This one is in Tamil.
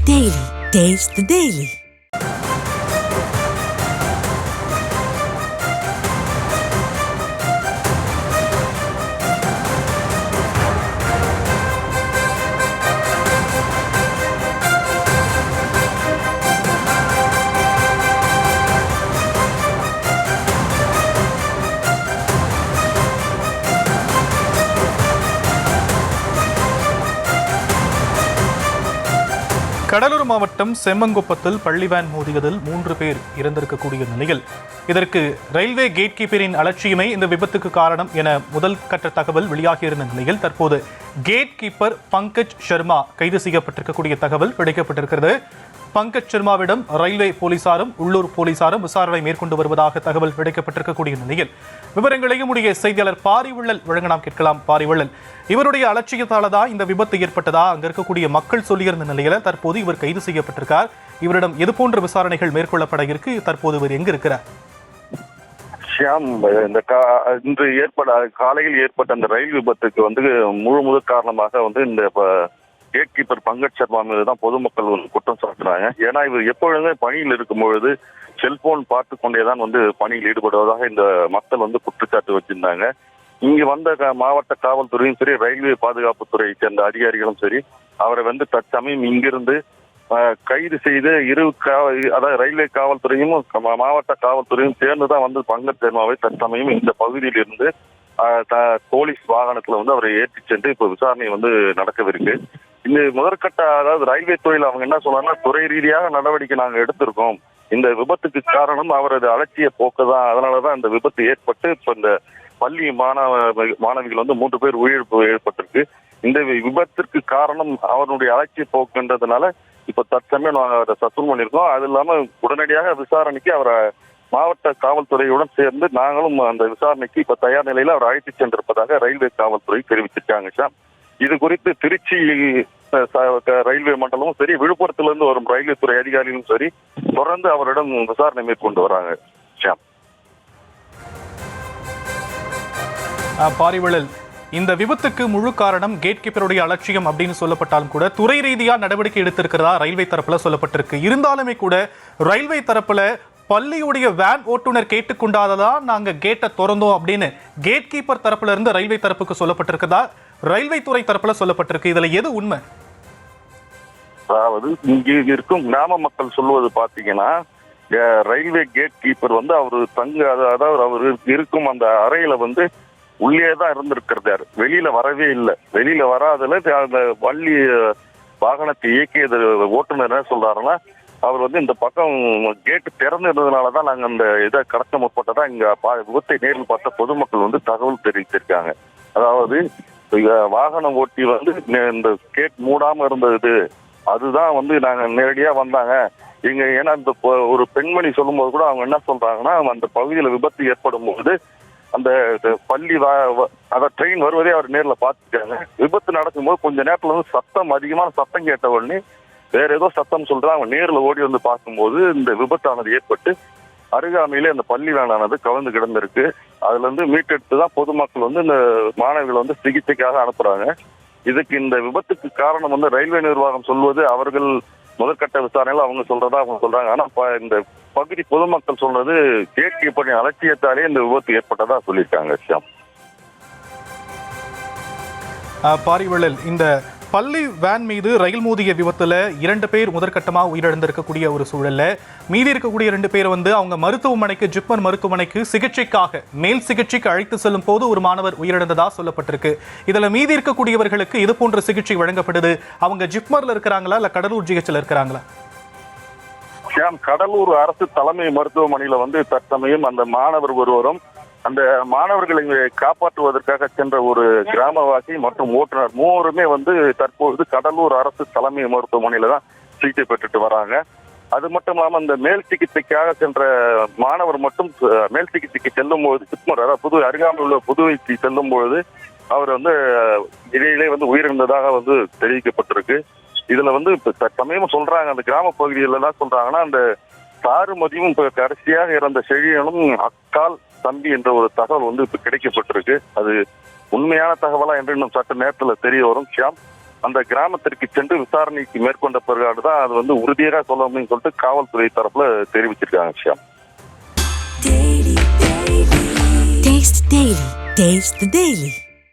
Daily. Taste the Daily. Cuddalore மாவட்டம் செம்மங்குப்பத்தில் பள்ளி வேன் மோதியதில் 3 பேர் இறந்திருக்கக்கூடிய நிலையில் இதற்கு ரயில்வே கேட் கீப்பரின் அலட்சியமே இந்த விபத்துக்கு காரணம் என முதல் கட்ட தகவல் வெளியாகியிருந்த நிலையில் தற்போது கேட் கீப்பர் பங்கஜ் சர்மா கைது செய்யப்பட்டிருக்கக்கூடிய தகவல் கிடைக்கப்பட்டிருக்கிறது. பங்கஜ் சர்மாவிடம் ரயில்வே போலீசாரும் உள்ளூர் போலீசாரும் விசாரணை மேற்கொண்டு வருவதாக தகவல் கிடைக்கப்பட்டிருக்கக்கூடிய நிலையில் விவரங்களையும் உடைய செய்தியாளர் பாரிவள்ளல் வழங்க நாம் கேட்கலாம். பாரிவள்ளல், இவருடைய அலட்சியத்தால தான் இந்த விபத்து ஏற்பட்டதா அங்க இருக்கக்கூடிய மக்கள் சொல்லியிருந்த நிலையில தற்போது இவர் கைது செய்யப்பட்டிருக்கார். இவரிடம் எது போன்ற விசாரணைகள் மேற்கொள்ளப்பட இருக்கு? தற்போது இவர் எங்க இருக்கிறார்? இன்று காலையில் ஏற்பட்ட அந்த ரயில் விபத்துக்கு முழு காரணமாக இந்த கேட் கீப்பர் பங்கஜ் சர்மா மீது தான் பொதுமக்கள் குற்றம் சாட்டுறாங்க. ஏன்னா இவர் எப்பொழுதுமே பணியில் இருக்கும் பொழுது செல்போன் பார்த்து கொண்டேதான் பணியில் ஈடுபடுவதாக இந்த மக்கள் குற்றச்சாட்டு வச்சிருந்தாங்க. இங்கு வந்த மாவட்ட காவல்துறையும் சரி, ரயில்வே பாதுகாப்புத்துறையை சேர்ந்த அதிகாரிகளும் சரி, அவரை தற்சமயம் இங்கிருந்து கைது செய்து அதாவது ரயில்வே காவல்துறையும் மாவட்ட காவல்துறையும் சேர்ந்துதான் பங்கஜ் சர்மாவை தற்சமயம் இந்த பகுதியில் இருந்து போலீஸ் வாகனத்துல அவரை ஏற்றி சென்று இப்ப விசாரணை நடக்கவிருக்கு. இந்த முதற்கட்ட அதாவது ரயில்வே துறையில் அவங்க என்ன சொன்னாங்கன்னா, துறை ரீதியாக நடவடிக்கை நாங்க எடுத்திருக்கோம். இந்த விபத்துக்கு காரணம் அவரது அலட்சிய போக்கு தான். அதனாலதான் இந்த விபத்து ஏற்பட்டு இப்ப இந்த பள்ளி மாணவிகள் 3 பேர் உயிரிழப்பு ஏற்பட்டிருக்கு. இந்த விபத்திற்கு காரணம் அவருடைய அலட்சிய போக்குன்றதுனால இப்ப தற்சமயம் நாங்க அதை சஸ்பெண்ட் பண்ணியிருக்கோம். அது இல்லாம உடனடியாக விசாரணைக்கு அவரை மாவட்ட காவல்துறையுடன் சேர்ந்து நாங்களும் அந்த விசாரணைக்கு இப்ப தயார் நிலையில அவர் அழைத்து சென்றிருப்பதாக ரயில்வே காவல்துறை தெரிவிச்சிருக்காங்க. சார், இது குறித்து திருச்சி ரயில்வே மண்டலமும் சரி, விழுப்புரத்திலிருந்து வரும் ரயில்வே துறை அதிகாரிகளும் சரி தொடர்ந்து அவரிடம் விசாரணை மேற்கொண்டு வராங்க. பாரிவள்ளல், இந்த விபத்துக்கு முழு காரணம் கேட் கீப்பருடைய அலட்சியம் அப்படின்னு சொல்லப்பட்டாலும் கூட துறை ரீதியா நடவடிக்கை எடுத்திருக்கிறதா ரயில்வே தரப்புல சொல்லப்பட்டிருக்கு. இருந்தாலுமே கூட ரயில்வே தரப்புல பள்ளியுடைய வேன் ஓட்டுநர் கேட்டுக்கொண்டாதான் நாங்க கேட்டை திறந்தோம் அப்படின்னு கேட் கீப்பர் தரப்புல இருந்து ரயில்வே தரப்புக்கு சொல்லப்பட்டிருக்கதா ரயில்வே துறை தரப்புல சொல்லப்பட்டிருக்கு. இதுல எது உண்மை? அதாவது இங்க இருக்கும் கிராம மக்கள் சொல்லுவது பாத்தீங்கன்னா, ரயில்வே கேட் கீப்பர் அவரு அதாவது அவர் இருக்கும் அந்த அறையில உள்ளேதான் இருந்திருக்கிறாரு. வெளியில வரவே இல்லை. வெளியில வராதுல அந்த பள்ளி வாகனத்தை இயக்கியது ஓட்டுநர் என்ன சொல்றாருன்னா, அவர் இந்த பக்கம் கேட்டு திறந்து இருந்ததுனாலதான் நாங்க அந்த இதை கடத்த முற்பட்டதா இங்க விபத்தை நேரில் பார்த்த பொதுமக்கள் தகவல் தெரிவிச்சிருக்காங்க. அதாவது வாகனம் ஓட்டி இந்த கேட் மூடாம இருந்தது, அதுதான் நாங்க நேரடியா வந்தாங்க இங்க. ஏன்னா இந்த ஒரு பெண்மணி சொல்லும் போது கூட அவங்க என்ன சொல்றாங்கன்னா, அந்த பகுதியில விபத்து ஏற்படும் போது அந்த பள்ளி ட்ரெயின் வருவதே அவர் நேர்ல பாத்துட்டாங்க. விபத்து நடக்கும்போது கொஞ்ச நேரத்துல சத்தம் அதிகமான சத்தம் கேட்ட உடனே வேற ஏதோ சத்தம் சொல்றா அவங்க நேர்ல ஓடி பார்க்கும்போது இந்த விபத்தானது ஏற்பட்டு அருகாமையிலே அந்த பள்ளி வேனானது கலந்து கிடந்திருக்கு. அதுல மீட்டெடுத்துதான் பொதுமக்கள் இந்த மாணவிகளை சிகிச்சைக்காக அனுப்புறாங்க. இதுக்கு இந்த விபத்துக்கு காரணம் ரயில்வே நிர்வாகம் சொல்வது அவர்கள் முதற்கட்ட விசாரணையில அவங்க சொல்றாங்க. ஆனா இந்த பகுதி பொதுமக்கள் சொல்றது கேட் கீப்பரின் அலட்சியத்தாலே இந்த விபத்து ஏற்பட்டதா சொல்லியிருக்காங்க. பாரிவள்ளல், இந்த பள்ளி வேன் மீது ரயில் மோதிய விபத்துல 2 பேர் முதற்கட்டமா உயிரிழந்திருக்கக்கூடிய ஒரு சூழல்ல மீதி இருக்கக்கூடிய 2 பேர் அவங்க மருத்துவமனைக்கு, ஜிப்மர் மருத்துவமனைக்கு சிகிச்சைக்காக மேல் சிகிச்சைக்கு அழைத்து செல்லும் போது ஒரு மாணவர் உயிரிழந்ததா சொல்லப்பட்டிருக்கு. இதுல மீதி இருக்கக்கூடியவர்களுக்கு இது போன்ற சிகிச்சை வழங்கப்படுது. அவங்க ஜிப்மர்ல இருக்கிறாங்களா இல்ல கடலூர் ஜிஹெச்ல இருக்கிறாங்களா? கடலூர் அரசு தலைமை மருத்துவமனையில தற்சமயம் அந்த மாணவர் ஒருவரும் அந்த மாணவர்களை காப்பாற்றுவதற்காக சென்ற ஒரு கிராமவாசி மற்றும் ஓட்டுநர் மூவருமே தற்போது கடலூர் அரசு தலைமை மருத்துவமனையில தான் சிகிச்சை பெற்றுட்டு வராங்க. அது மட்டும் இல்லாம அந்த மேல் சிகிச்சைக்காக சென்ற மாணவர் மட்டும் மேல் சிகிச்சைக்கு செல்லும் போது ஜிப்மர் அதாவது அருகாமையில் உள்ள புதுவைக்கு செல்லும் பொழுது அவர் இடையிலே உயிரிழந்ததாக தெரிவிக்கப்பட்டிருக்கு. இதுல சமயம் சொல்றாங்க, அந்த கிராம பகுதியில எல்லாம் சொல்றாங்கன்னா, அந்த சாருமதியும் கடைசியாக இறந்த செழியனும் அக்கால் தம்பி என்ற ஒரு தகவல் இப்ப கிடைக்கப்பட்டிருக்கு. அது உண்மையான தகவலா என்று இன்னும் சற்று நேரத்துல தெரிய வரும். அந்த கிராமத்திற்கு சென்று விசாரணைக்கு மேற்கொண்ட பிறகு தான் அது வந்து உறுதியாக சொல்ல முடியும்னு சொல்லிட்டு காவல்துறை தரப்புல தெரிவிச்சிருக்காங்க விஷயம். Taste the Daily.